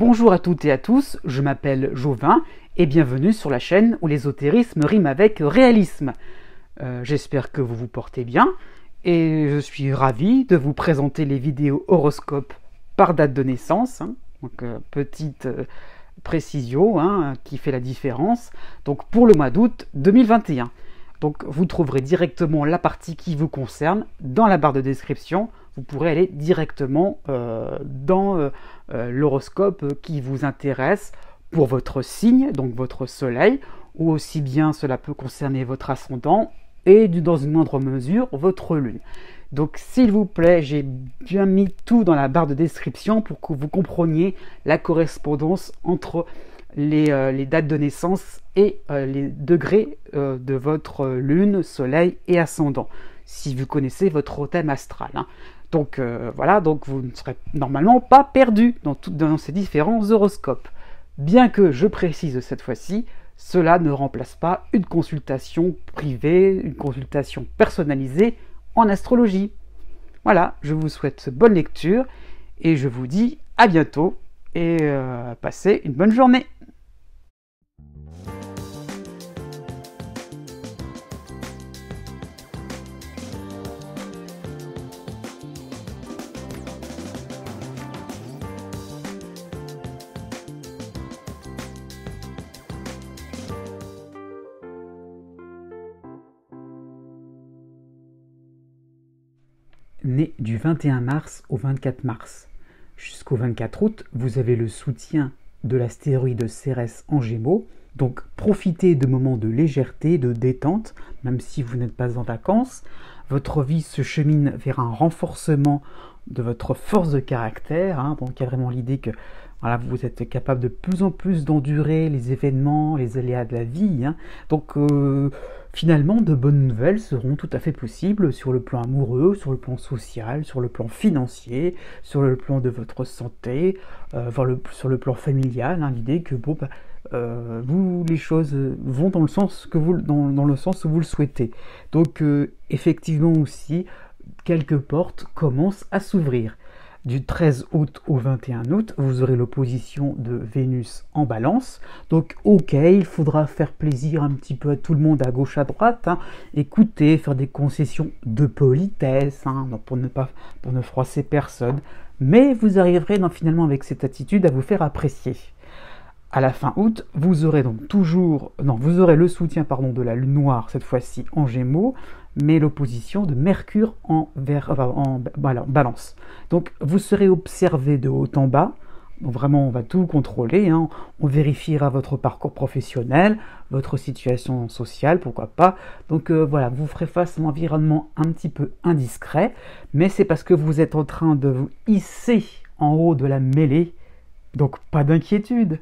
Bonjour à toutes et à tous, je m'appelle Jovin et bienvenue sur la chaîne où l'ésotérisme rime avec réalisme. J'espère que vous vous portez bien et je suis ravi de vous présenter les vidéos horoscopes par date de naissance. Donc petite précision qui fait la différence. Donc pour le mois d'août 2021. Donc vous trouverez directement la partie qui vous concerne dans la barre de description. Vous pourrez aller directement dans l'horoscope qui vous intéresse pour votre signe, donc votre soleil, ou aussi bien cela peut concerner votre ascendant et dans une moindre mesure votre lune. Donc s'il vous plaît, j'ai bien mis tout dans la barre de description pour que vous compreniez la correspondance entre les dates de naissance et les degrés de votre lune, soleil et ascendant, si vous connaissez votre thème astral. Donc voilà, donc vous ne serez normalement pas perdu dans ces différents horoscopes. Bien que je précise cette fois-ci, cela ne remplace pas une consultation privée, une consultation personnalisée en astrologie. Voilà, je vous souhaite bonne lecture et je vous dis à bientôt et passez une bonne journée. Né du 21 mars au 24 mars. Jusqu'au 24 août, vous avez le soutien de l'astéroïde Cérès en Gémeaux, donc profitez de moments de légèreté, de détente, même si vous n'êtes pas en vacances. Votre vie se chemine vers un renforcement de votre force de caractère, donc il y a vraiment l'idée que voilà, vous êtes capable de plus en plus d'endurer les événements, les aléas de la vie. Donc finalement, de bonnes nouvelles seront tout à fait possibles sur le plan amoureux, sur le plan social, sur le plan financier, sur le plan de votre santé, sur le plan familial. L'idée que les choses vont dans le sens dans le sens où vous le souhaitez. Donc effectivement aussi, quelques portes commencent à s'ouvrir. Du 13 août au 21 août, vous aurez l'opposition de Vénus en Balance. Donc, ok, il faudra faire plaisir un petit peu à tout le monde à gauche, à droite. Écoutez, faire des concessions de politesse, pour ne froisser personne. Mais vous arriverez finalement avec cette attitude à vous faire apprécier. À la fin août, vous aurez le soutien de la lune noire, cette fois-ci en Gémeaux, mais l'opposition de Mercure en Balance. Donc vous serez observé de haut en bas, donc vraiment on va tout contrôler, on vérifiera votre parcours professionnel, votre situation sociale, pourquoi pas. Donc voilà, vous ferez face à un environnement un petit peu indiscret, mais c'est parce que vous êtes en train de vous hisser en haut de la mêlée, donc pas d'inquiétude.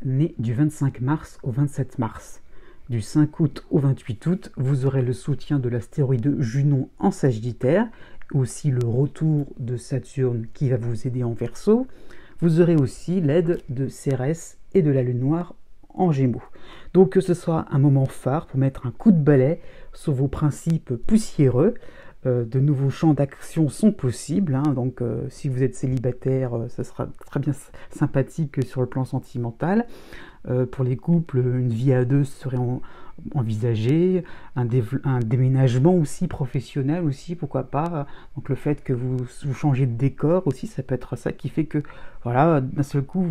Né du 25 mars au 27 mars. Du 5 août au 28 août, vous aurez le soutien de l'astéroïde Junon en Sagittaire, aussi le retour de Saturne qui va vous aider en Verseau. Vous aurez aussi l'aide de Cérès et de la Lune Noire en Gémeaux. Donc que ce soit un moment phare pour mettre un coup de balai sur vos principes poussiéreux. De nouveaux champs d'action sont possibles, donc si vous êtes célibataire, ça sera très bien sympathique sur le plan sentimental. Pour les couples, une vie à deux serait envisagée, un déménagement aussi professionnel aussi, pourquoi pas. Donc le fait que vous changez de décor aussi, ça peut être ça qui fait que voilà, d'un seul coup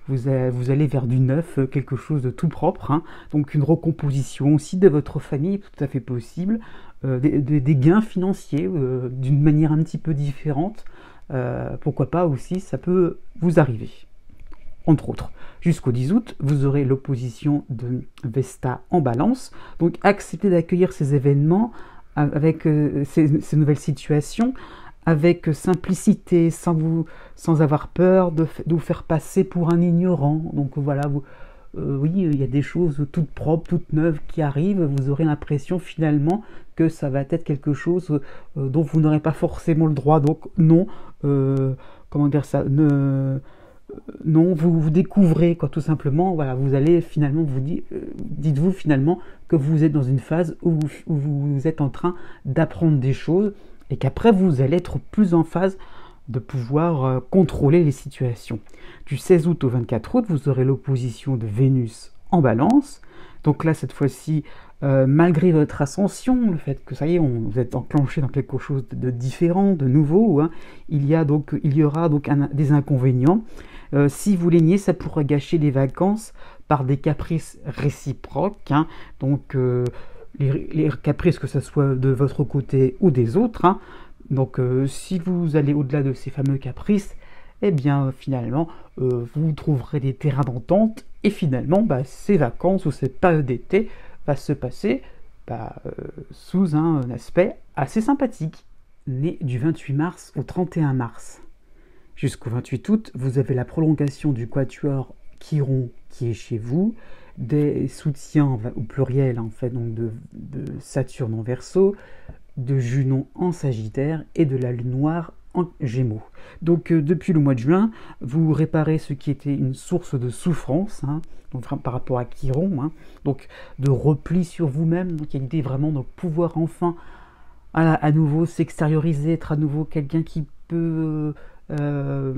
vous allez vers du neuf, quelque chose de tout propre. Donc une recomposition aussi de votre famille, tout à fait possible. Des gains financiers d'une manière un petit peu différente. Pourquoi pas aussi, ça peut vous arriver. Entre autres, jusqu'au 10 août, vous aurez l'opposition de Vesta en Balance. Donc acceptez d'accueillir ces événements avec ces nouvelles situations, avec simplicité, sans avoir peur de vous faire passer pour un ignorant. Donc voilà, oui, il y a des choses toutes propres, toutes neuves qui arrivent. Vous aurez l'impression finalement que ça va être quelque chose dont vous n'aurez pas forcément le droit. Donc non, non, vous découvrez tout simplement. Voilà, vous allez finalement dites-vous finalement que vous êtes dans une phase où vous êtes en train d'apprendre des choses et qu'après vous allez être plus en phase de pouvoir contrôler les situations. Du 16 août au 24 août, vous aurez l'opposition de Vénus en Balance. Donc là, cette fois-ci, malgré votre ascension, le fait que ça y est, vous êtes enclenché dans quelque chose de différent, de nouveau, hein, il y aura donc des inconvénients. Si vous les niez, ça pourrait gâcher les vacances par des caprices réciproques. Hein. Donc les caprices, que ce soit de votre côté ou des autres. Hein. Donc si vous allez au-delà de ces fameux caprices, eh bien finalement vous trouverez des terrains d'entente et finalement ces vacances ou cette période d'été va se passer sous un aspect assez sympathique. Né du 28 mars au 31 mars jusqu'au 28 août, vous avez la prolongation du quatuor Chiron qui est chez vous, des soutiens au pluriel en fait, donc de Saturne en Verseau, de Junon en Sagittaire et de la Lune noire en Gémeaux. Donc depuis le mois de juin, vous réparez ce qui était une source de souffrance, hein, donc, par rapport à Chiron, hein, donc de repli sur vous-même, donc il y a l'idée vraiment de pouvoir enfin à nouveau s'extérioriser, être à nouveau quelqu'un qui peut se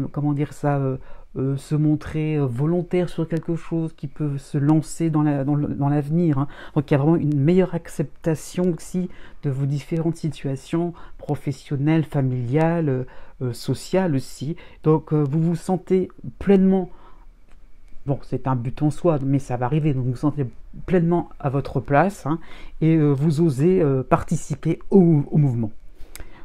montrer volontaire sur quelque chose, qui peut se lancer dans l'avenir. Hein. Donc il y a vraiment une meilleure acceptation aussi de vos différentes situations professionnelles, familiales, sociales aussi. Donc vous vous sentez pleinement, bon c'est un but en soi, mais ça va arriver, donc vous vous sentez pleinement à votre place, hein, et vous osez participer au mouvement.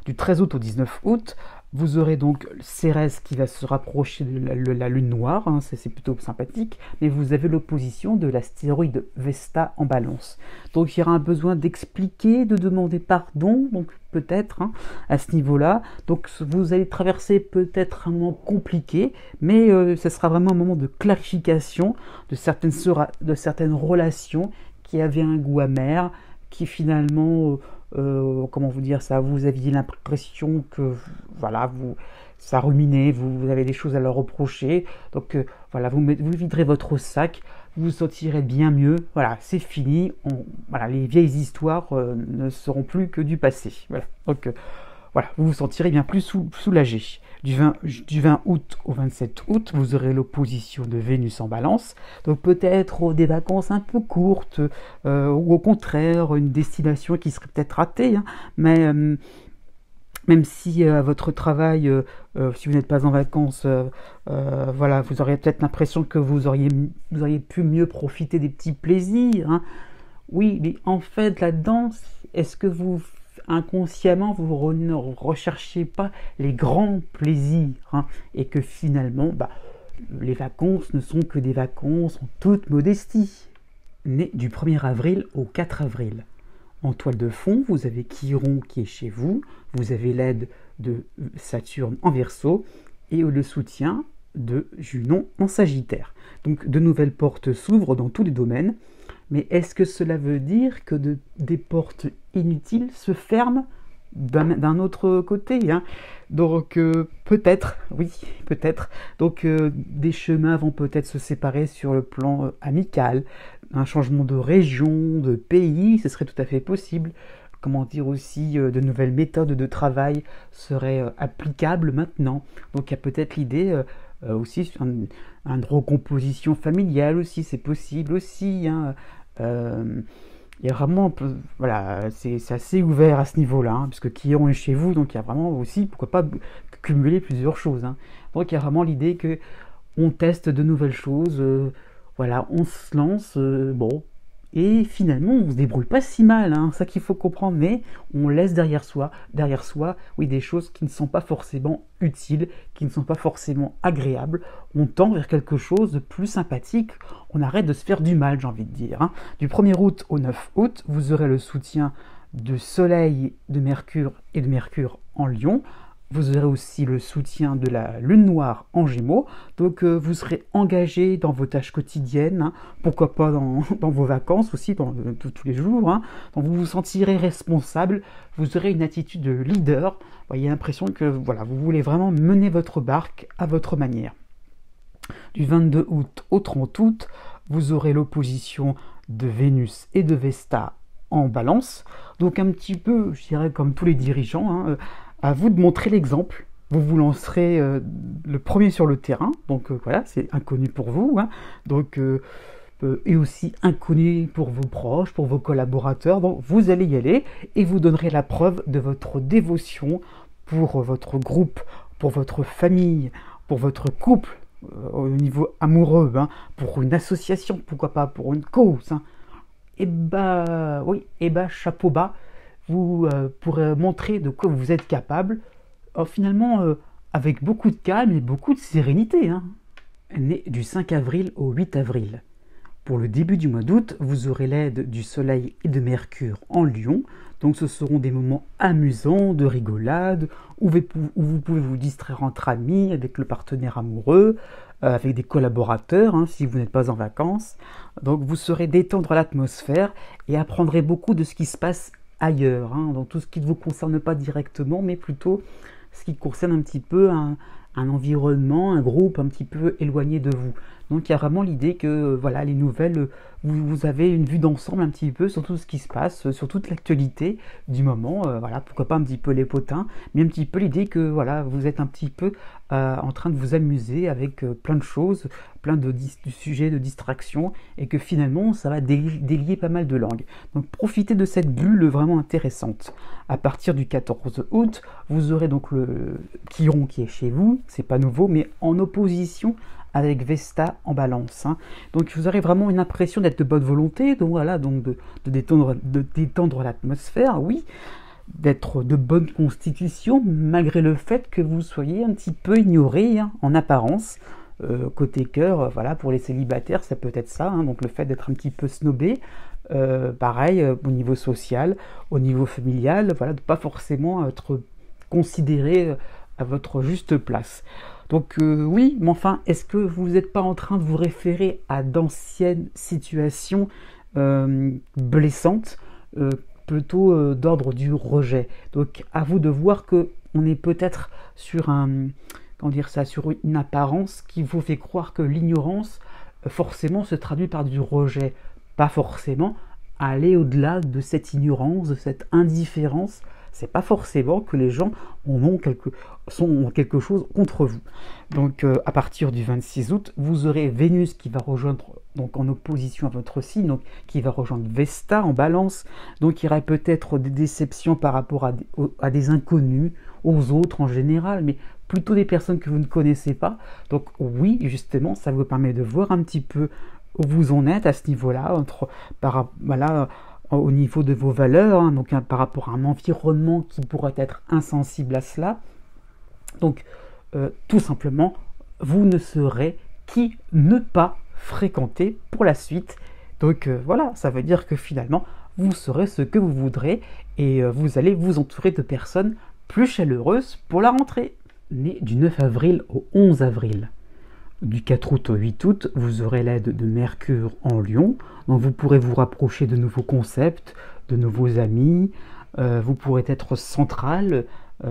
Du 13 août au 19 août, vous aurez donc Cérès qui va se rapprocher de la Lune noire, hein, c'est plutôt sympathique, mais vous avez l'opposition de l'astéroïde Vesta en Balance. Donc il y aura un besoin d'expliquer, de demander pardon, donc peut-être à ce niveau-là. Donc vous allez traverser peut-être un moment compliqué, mais ce sera vraiment un moment de clarification de certaines relations qui avaient un goût amer, qui finalement... comment vous dire ça, vous aviez l'impression que ça ruminait, vous avez des choses à leur reprocher, donc vous viderez votre sac, vous vous sentirez bien mieux, voilà, c'est fini, les vieilles histoires ne seront plus que du passé, voilà, donc vous vous sentirez bien plus soulagé. Du 20 août au 27 août, vous aurez l'opposition de Vénus en Balance, donc peut-être des vacances un peu courtes, ou au contraire une destination qui serait peut-être ratée, hein, mais même si à votre travail, si vous n'êtes pas en vacances, vous auriez peut-être l'impression que vous auriez pu mieux profiter des petits plaisirs. Hein. Oui, mais en fait, là-dedans, est-ce que vous inconsciemment vous ne recherchez pas les grands plaisirs, hein, et que finalement les vacances ne sont que des vacances en toute modestie. Né du 1er avril au 4 avril, en toile de fond, vous avez Chiron qui est chez vous, vous avez l'aide de Saturne en Verseau et le soutien de Junon en Sagittaire. Donc de nouvelles portes s'ouvrent dans tous les domaines. Mais est-ce que cela veut dire que des portes inutiles se ferment d'un autre côté, hein? Donc peut-être, oui, peut-être. Donc des chemins vont peut-être se séparer sur le plan amical, un changement de région, de pays, ce serait tout à fait possible. Comment dire aussi, de nouvelles méthodes de travail seraient applicables maintenant. Donc il y a peut-être l'idée aussi une recomposition familiale aussi, c'est possible aussi, hein. Il y a vraiment, c'est assez ouvert à ce niveau-là, hein, puisque Chiron est chez vous, donc il y a vraiment aussi, pourquoi pas, cumuler plusieurs choses. Hein. Donc il y a vraiment l'idée que on teste de nouvelles choses, on se lance, et finalement on se débrouille pas si mal, hein, ça qu'il faut comprendre, mais on laisse derrière soi, oui, des choses qui ne sont pas forcément utiles, qui ne sont pas forcément agréables, on tend vers quelque chose de plus sympathique, on arrête de se faire du mal, j'ai envie de dire. Hein. Du 1er août au 9 août, vous aurez le soutien de Soleil, de Mercure et de Mercure en Lion. Vous aurez aussi le soutien de la Lune noire en Gémeaux, donc vous serez engagé dans vos tâches quotidiennes, hein, pourquoi pas dans vos vacances aussi, tous les jours, hein, donc vous vous sentirez responsable, vous aurez une attitude de leader, vous avez l'impression que vous voulez vraiment mener votre barque à votre manière. Du 22 août au 30 août, vous aurez l'opposition de Vénus et de Vesta en Balance, donc un petit peu, je dirais comme tous les dirigeants, hein, à vous de montrer l'exemple, vous vous lancerez le premier sur le terrain, donc voilà, c'est inconnu pour vous, hein. Donc, et aussi inconnu pour vos proches, pour vos collaborateurs. Donc vous allez y aller et vous donnerez la preuve de votre dévotion pour votre groupe, pour votre famille, pour votre couple, au niveau amoureux, hein, pour une association, pourquoi pas, pour une cause, hein. Et bah oui, et bah chapeau bas, vous pourrez montrer de quoi vous êtes capable, finalement avec beaucoup de calme et beaucoup de sérénité, hein. Né du 5 avril au 8 avril. Pour le début du mois d'août, vous aurez l'aide du Soleil et de Mercure en Lion. Donc ce seront des moments amusants, de rigolade, où vous pouvez vous distraire entre amis, avec le partenaire amoureux, avec des collaborateurs, hein, si vous n'êtes pas en vacances. Donc vous saurez détendre l'atmosphère et apprendrez beaucoup de ce qui se passe ailleurs, hein, donc tout ce qui ne vous concerne pas directement, mais plutôt ce qui concerne un petit peu un environnement, un groupe un petit peu éloigné de vous. Donc il y a vraiment l'idée que voilà, les nouvelles, vous avez une vue d'ensemble un petit peu sur tout ce qui se passe, sur toute l'actualité du moment, voilà, pourquoi pas un petit peu les potins, mais un petit peu l'idée que voilà, vous êtes un petit peu en train de vous amuser avec plein de choses, plein de sujets de distraction, et que finalement ça va délier pas mal de langues. Donc profitez de cette bulle vraiment intéressante. À partir du 14 août, vous aurez donc le Chiron qui est chez vous, c'est pas nouveau, mais en opposition avec Vesta en Balance, hein. Donc vous aurez vraiment une impression d'être de bonne volonté, donc voilà, donc de détendre l'atmosphère, oui, d'être de bonne constitution, malgré le fait que vous soyez un petit peu ignoré, hein, en apparence. Côté cœur, voilà, pour les célibataires, ça peut être ça, hein, donc le fait d'être un petit peu snobé, pareil, au niveau social, au niveau familial, voilà, de pas forcément être considéré à votre juste place. Donc oui, mais enfin, est-ce que vous n'êtes pas en train de vous référer à d'anciennes situations blessantes, plutôt d'ordre du rejet? Donc à vous de voir que on est peut-être sur comment dire ça, sur une apparence qui vous fait croire que l'ignorance forcément se traduit par du rejet. Pas forcément. Aller au-delà de cette ignorance, de cette indifférence. C'est pas forcément que les gens ont quelque chose contre vous. Donc à partir du 26 août, vous aurez Vénus qui va rejoindre, donc en opposition à votre signe, donc qui va rejoindre Vesta en Balance. Donc il y aurait peut-être des déceptions par rapport à des inconnus, aux autres en général, mais plutôt des personnes que vous ne connaissez pas. Donc oui, justement, ça vous permet de voir un petit peu où vous en êtes à ce niveau-là, voilà, au niveau de vos valeurs, hein, donc par rapport à un environnement qui pourrait être insensible à cela. Donc tout simplement, vous ne serez qui ne pas fréquenter pour la suite. Donc voilà, ça veut dire que finalement, vous serez ce que vous voudrez et vous allez vous entourer de personnes plus chaleureuses pour la rentrée. Né du 9 avril au 11 avril. Du 4 août au 8 août, vous aurez l'aide de Mercure en Lion, donc vous pourrez vous rapprocher de nouveaux concepts, de nouveaux amis, vous pourrez être central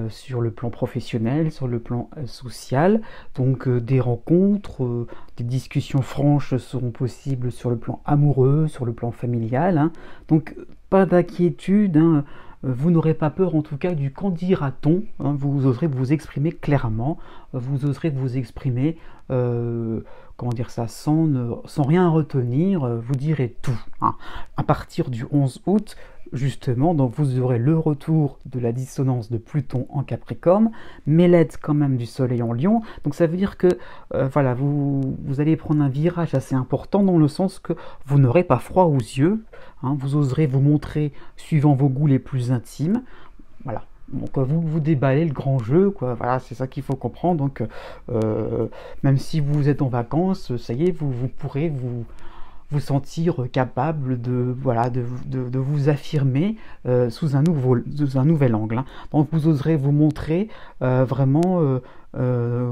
sur le plan professionnel, sur le plan social, donc des rencontres, des discussions franches seront possibles sur le plan amoureux, sur le plan familial, hein. Donc pas d'inquiétude, hein. Vous n'aurez pas peur en tout cas du qu'en dira-t-on, hein, vous oserez vous exprimer clairement, vous oserez vous exprimer, comment dire ça, sans rien retenir, vous direz tout, hein. À partir du 11 août, justement, donc vous aurez le retour de la dissonance de Pluton en Capricorne, mais l'aide quand même du Soleil en Lion, donc ça veut dire que voilà, vous allez prendre un virage assez important dans le sens que vous n'aurez pas froid aux yeux, hein, vous oserez vous montrer suivant vos goûts les plus intimes, voilà. Donc vous déballez le grand jeu, quoi. Voilà, c'est ça qu'il faut comprendre. Donc même si vous êtes en vacances, ça y est, vous pourrez vous sentir capable de vous affirmer sous un nouvel angle, hein. Donc vous oserez vous montrer vraiment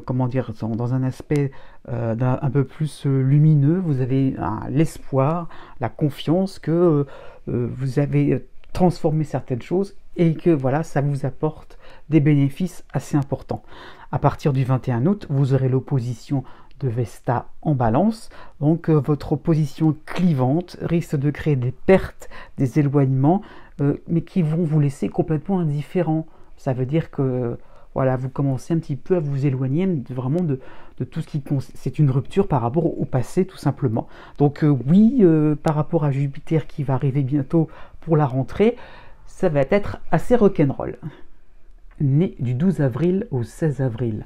comment dire, dans un aspect un peu plus lumineux. Vous avez l'espoir, la confiance que vous avez transformé certaines choses et que voilà, ça vous apporte des bénéfices assez importants. À partir du 21 août, vous aurez l'opposition de Vesta en Balance, donc votre opposition clivante risque de créer des pertes, des éloignements, mais qui vont vous laisser complètement indifférent. Ça veut dire que voilà, vous commencez un petit peu à vous éloigner vraiment de tout ce qui... C'est une rupture par rapport au passé, tout simplement. Donc oui, par rapport à Jupiter qui va arriver bientôt pour la rentrée, ça va être assez rock'n'roll. Né du 12 avril au 16 avril.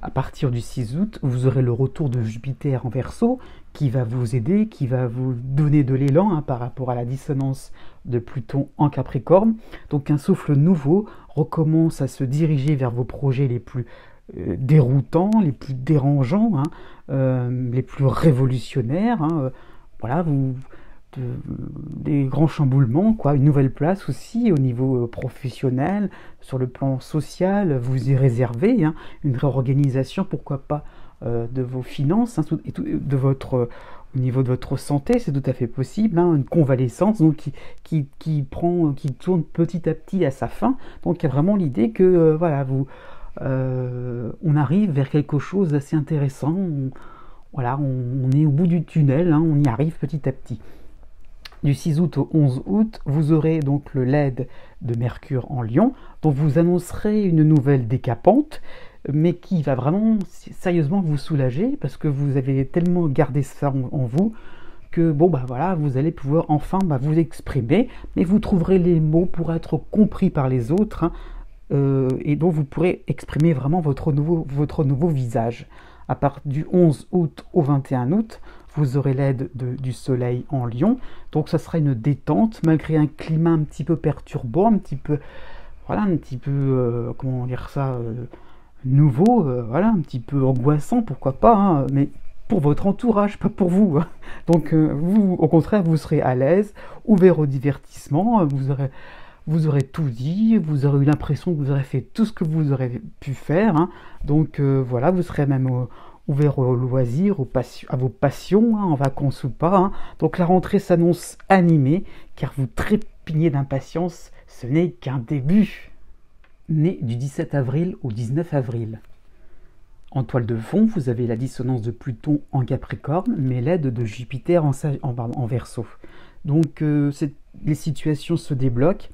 À partir du 6 août, vous aurez le retour de Jupiter en Verseau qui va vous aider, qui va vous donner de l'élan par rapport à la dissonance de Pluton en Capricorne. Donc un souffle nouveau recommence à se diriger vers vos projets les plus déroutants, les plus dérangeants, les plus révolutionnaires. Voilà, des grands chamboulements, quoi, une nouvelle place aussi au niveau professionnel, sur le plan social, vous y réservez, une réorganisation, pourquoi pas, de vos finances, de votre, au niveau de votre santé, c'est tout à fait possible, une convalescence donc, qui tourne petit à petit à sa fin. Donc il y a vraiment l'idée que voilà, on arrive vers quelque chose d'assez intéressant, voilà, on est au bout du tunnel, on y arrive petit à petit. Du 6 août au 11 août, vous aurez donc le LED de Mercure en Lion, dont vous annoncerez une nouvelle décapante, mais qui va vraiment sérieusement vous soulager, parce que vous avez tellement gardé ça en vous, que bon bah voilà, vous allez pouvoir enfin vous exprimer, mais vous trouverez les mots pour être compris par les autres, et donc vous pourrez exprimer vraiment votre nouveau visage. À partir du 11 août au 21 août, vous aurez l'aide du soleil en Lion, donc ça sera une détente, malgré un climat un petit peu perturbant, un petit peu, comment dire ça, nouveau, voilà, un petit peu angoissant, pourquoi pas, mais pour votre entourage, pas pour vous. Donc vous, au contraire, vous serez à l'aise, ouvert au divertissement, vous aurez tout dit, vous aurez eu l'impression que vous aurez fait tout ce que vous aurez pu faire, donc voilà, vous serez même ouvert aux loisirs, à vos passions, en vacances ou pas. Donc la rentrée s'annonce animée, car vous trépignez d'impatience, ce n'est qu'un début. Né du 17 avril au 19 avril. En toile de fond, vous avez la dissonance de Pluton en Capricorne, mais l'aide de Jupiter en Verseau. Donc les situations se débloquent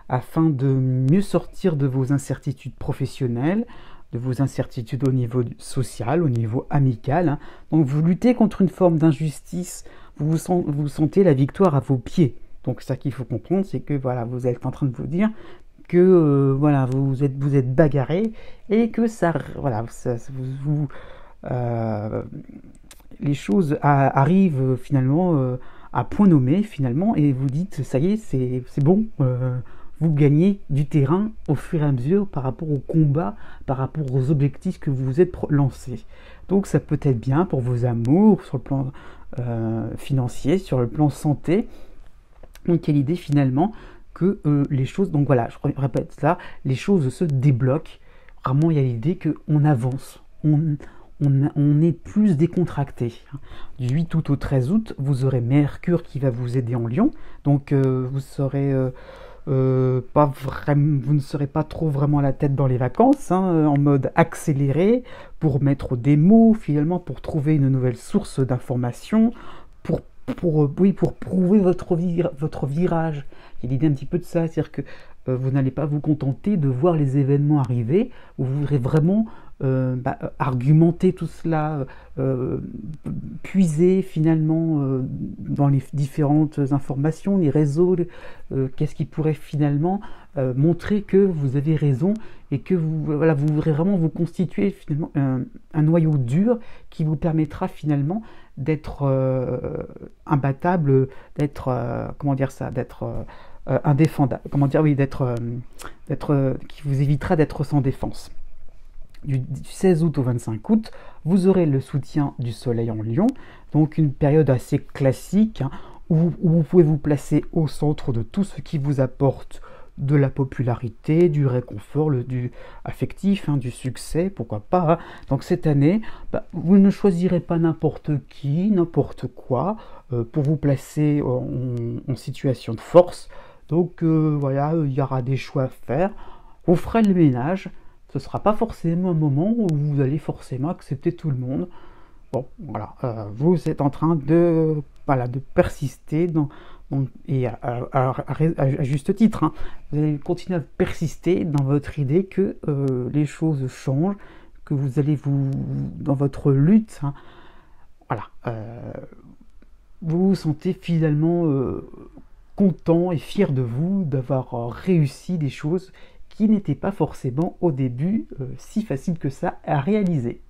afin de mieux sortir de vos incertitudes professionnelles, de vos incertitudes au niveau social, au niveau amical. Donc vous luttez contre une forme d'injustice, vous sentez la victoire à vos pieds. Donc ça qu'il faut comprendre, c'est que voilà, vous êtes en train de vous dire que voilà, vous êtes bagarré et que ça, voilà, les choses arrivent finalement à point nommé finalement, et vous dites ça y est, c'est bon. Vous gagnez du terrain au fur et à mesure par rapport au combat, par rapport aux objectifs que vous vous êtes lancés. Donc ça peut être bien pour vos amours, sur le plan financier, sur le plan santé. Donc il y a l'idée finalement que les choses, donc voilà, je répète ça, les choses se débloquent. Vraiment il y a l'idée qu'on avance, on est plus décontracté. Du 8 août au 13 août, vous aurez Mercure qui va vous aider en Lion. Donc vous serez... vous ne serez pas trop vraiment la tête dans les vacances, en mode accéléré, pour mettre des mots, finalement, pour trouver une nouvelle source d'information, pour prouver votre virage. Il y a l'idée un petit peu de ça, c'est-à-dire que vous n'allez pas vous contenter de voir les événements arriver, vous voudrez vraiment argumenter tout cela, puiser finalement dans les différentes informations, les réseaux, qu'est-ce qui pourrait finalement montrer que vous avez raison et que vous voudrez vraiment vous constituer finalement un noyau dur qui vous permettra finalement d'être imbattable, d'être indéfendable, qui vous évitera d'être sans défense. Du 16 août au 25 août, vous aurez le soutien du soleil en Lion, donc une période assez classique, où vous pouvez vous placer au centre de tout ce qui vous apporte de la popularité, du réconfort, du affectif, du succès, pourquoi pas. Donc cette année, vous ne choisirez pas n'importe qui, n'importe quoi, pour vous placer en situation de force. Donc voilà, il y aura des choix à faire, vous ferez le ménage. Ce ne sera pas forcément un moment où vous allez forcément accepter tout le monde. Bon, voilà, vous êtes en train de persister Donc, et à juste titre, hein, vous allez continuer à persister dans votre idée que les choses changent, que vous allez dans votre lutte, hein, voilà, vous vous sentez finalement content et fier de vous d'avoir réussi des choses qui n'étaient pas forcément au début si faciles que ça à réaliser.